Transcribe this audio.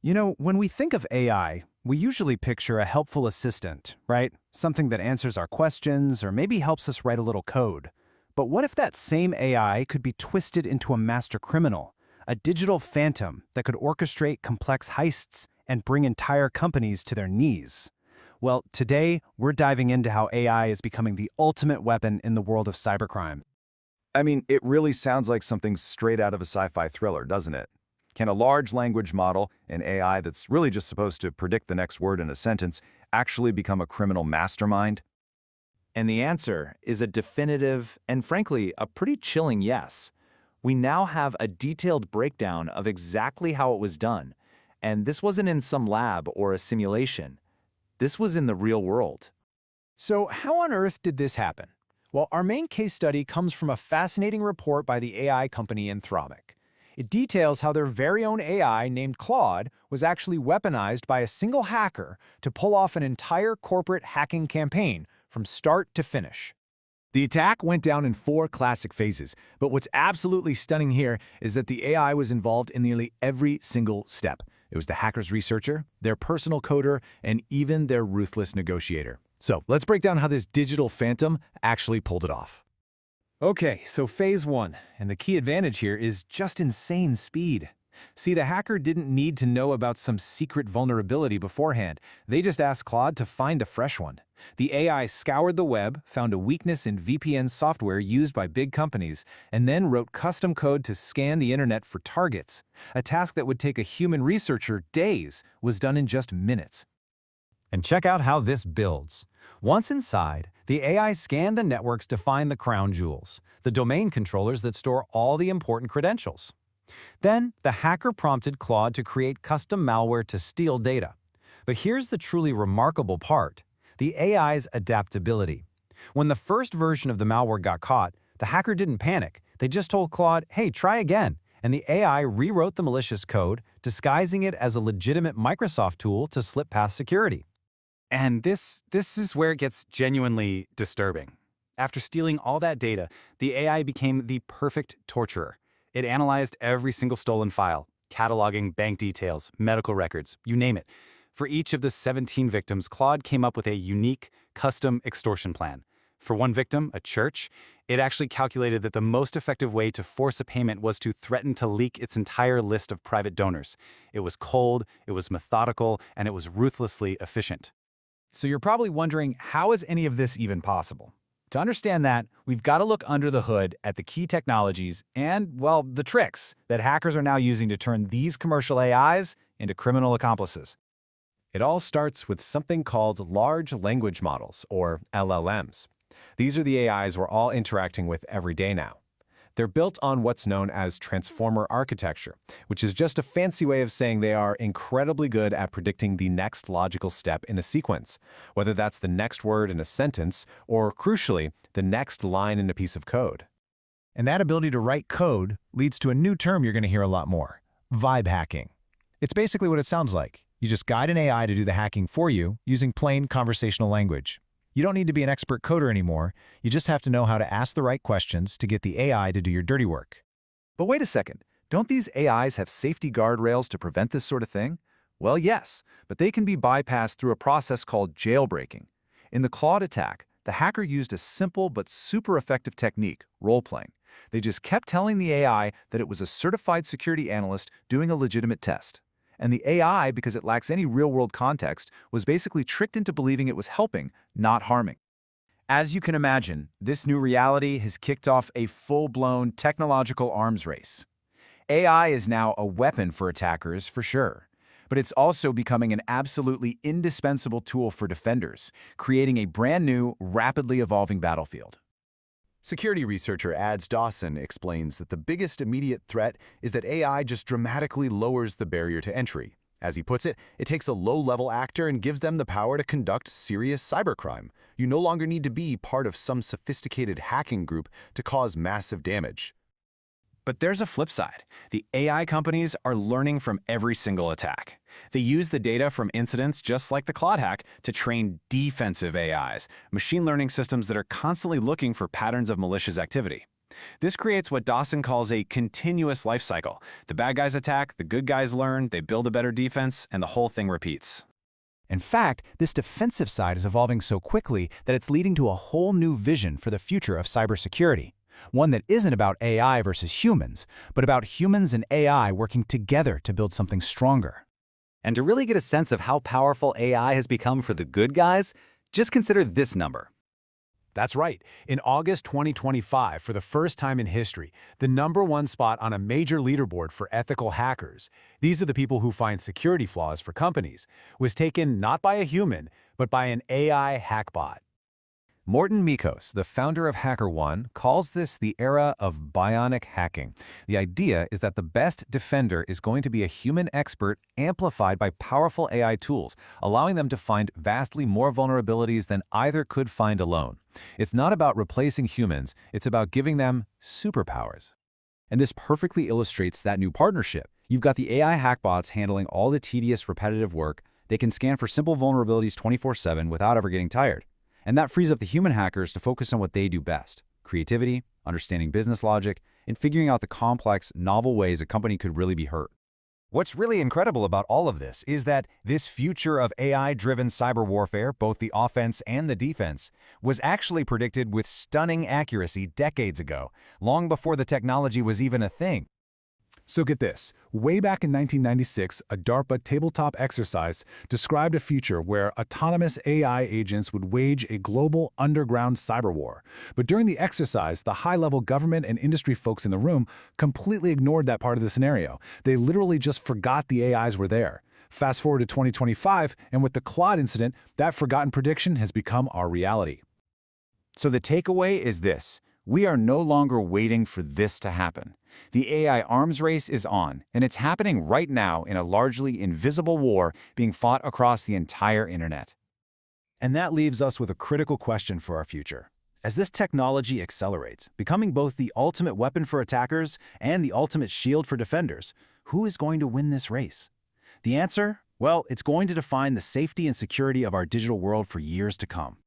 You know, when we think of AI, we usually picture a helpful assistant, right? Something that answers our questions or maybe helps us write a little code. But what if that same AI could be twisted into a master criminal, a digital phantom that could orchestrate complex heists and bring entire companies to their knees? Well, today, we're diving into how AI is becoming the ultimate weapon in the world of cybercrime. I mean, it really sounds like something straight out of a sci-fi thriller, doesn't it? Can a large language model, an AI that's really just supposed to predict the next word in a sentence, actually become a criminal mastermind? And the answer is a definitive and, frankly, a pretty chilling yes. We now have a detailed breakdown of exactly how it was done. And this wasn't in some lab or a simulation. This was in the real world. So how on earth did this happen? Well, our main case study comes from a fascinating report by the AI company Anthropic. It details how their very own AI named Claude was actually weaponized by a single hacker to pull off an entire corporate hacking campaign from start to finish. The attack went down in 4 classic phases, but what's absolutely stunning here is that the AI was involved in nearly every single step. It was the hacker's researcher, their personal coder, and even their ruthless negotiator. So let's break down how this digital phantom actually pulled it off. Okay, so phase 1, and the key advantage here is just insane speed. See, the hacker didn't need to know about some secret vulnerability beforehand. They just asked Claude to find a fresh one. The AI scoured the web, found a weakness in VPN software used by big companies, and then wrote custom code to scan the internet for targets. A task that would take a human researcher days was done in just minutes. And check out how this builds. Once inside, the AI scanned the networks to find the crown jewels, the domain controllers that store all the important credentials. Then, the hacker prompted Claude to create custom malware to steal data. But here's the truly remarkable part: the AI's adaptability. When the first version of the malware got caught, the hacker didn't panic. They just told Claude, hey, try again. And the AI rewrote the malicious code, disguising it as a legitimate Microsoft tool to slip past security. And this is where it gets genuinely disturbing. After stealing all that data, the AI became the perfect torturer. It analyzed every single stolen file, cataloging bank details, medical records, you name it. For each of the 17 victims, Claude came up with a unique, custom extortion plan. For one victim, a church, it actually calculated that the most effective way to force a payment was to threaten to leak its entire list of private donors. It was cold, it was methodical, and it was ruthlessly efficient. So you're probably wondering, how is any of this even possible? To understand that, we've got to look under the hood at the key technologies and, well, the tricks that hackers are now using to turn these commercial AIs into criminal accomplices. It all starts with something called large language models, or LLMs. These are the AIs we're all interacting with every day now. They're built on what's known as transformer architecture, which is just a fancy way of saying they are incredibly good at predicting the next logical step in a sequence, whether that's the next word in a sentence or, crucially, the next line in a piece of code. And that ability to write code leads to a new term you're going to hear a lot more: vibe hacking. It's basically what it sounds like. You just guide an AI to do the hacking for you using plain conversational language. You don't need to be an expert coder anymore. You just have to know how to ask the right questions to get the AI to do your dirty work. But wait a second, don't these AIs have safety guardrails to prevent this sort of thing? Well, yes, but they can be bypassed through a process called jailbreaking. In the Claude attack, the hacker used a simple but super effective technique, role-playing. They just kept telling the AI that it was a certified security analyst doing a legitimate test. And the AI, because it lacks any real-world context, was basically tricked into believing it was helping, not harming. As you can imagine, this new reality has kicked off a full-blown technological arms race. AI is now a weapon for attackers, for sure, but it's also becoming an absolutely indispensable tool for defenders, creating a brand new, rapidly evolving battlefield. Security researcher Ads Dawson explains that the biggest immediate threat is that AI just dramatically lowers the barrier to entry. As he puts it, it takes a low-level actor and gives them the power to conduct serious cybercrime. You no longer need to be part of some sophisticated hacking group to cause massive damage. But there's a flip side. The AI companies are learning from every single attack. They use the data from incidents just like the Claude hack to train defensive AIs, machine learning systems that are constantly looking for patterns of malicious activity. This creates what Dawson calls a continuous life cycle. The bad guys attack, the good guys learn, they build a better defense, and the whole thing repeats. In fact, this defensive side is evolving so quickly that it's leading to a whole new vision for the future of cybersecurity. One that isn't about AI versus humans, but about humans and AI working together to build something stronger. And to really get a sense of how powerful AI has become for the good guys, just consider this number. That's right. In August 2025, for the first time in history, the #1 spot on a major leaderboard for ethical hackers, these are the people who find security flaws for companies, was taken not by a human, but by an AI hackbot. Morten Mikos, the founder of HackerOne, calls this the era of bionic hacking. The idea is that the best defender is going to be a human expert amplified by powerful AI tools, allowing them to find vastly more vulnerabilities than either could find alone. It's not about replacing humans, it's about giving them superpowers. And this perfectly illustrates that new partnership. You've got the AI hackbots handling all the tedious, repetitive work. They can scan for simple vulnerabilities 24/7 without ever getting tired. And that frees up the human hackers to focus on what they do best: creativity, understanding business logic, and figuring out the complex, novel ways a company could really be hurt. What's really incredible about all of this is that this future of AI-driven cyber warfare, both the offense and the defense, was actually predicted with stunning accuracy decades ago, long before the technology was even a thing. So get this, way back in 1996, a DARPA tabletop exercise described a future where autonomous AI agents would wage a global underground cyber war. But during the exercise, the high-level government and industry folks in the room completely ignored that part of the scenario. They literally just forgot the AIs were there. Fast forward to 2025, and with the Claude incident, that forgotten prediction has become our reality. So the takeaway is this: we are no longer waiting for this to happen. The AI arms race is on, and it's happening right now in a largely invisible war being fought across the entire internet. And that leaves us with a critical question for our future. As this technology accelerates, becoming both the ultimate weapon for attackers and the ultimate shield for defenders, who is going to win this race? The answer? Well, it's going to define the safety and security of our digital world for years to come.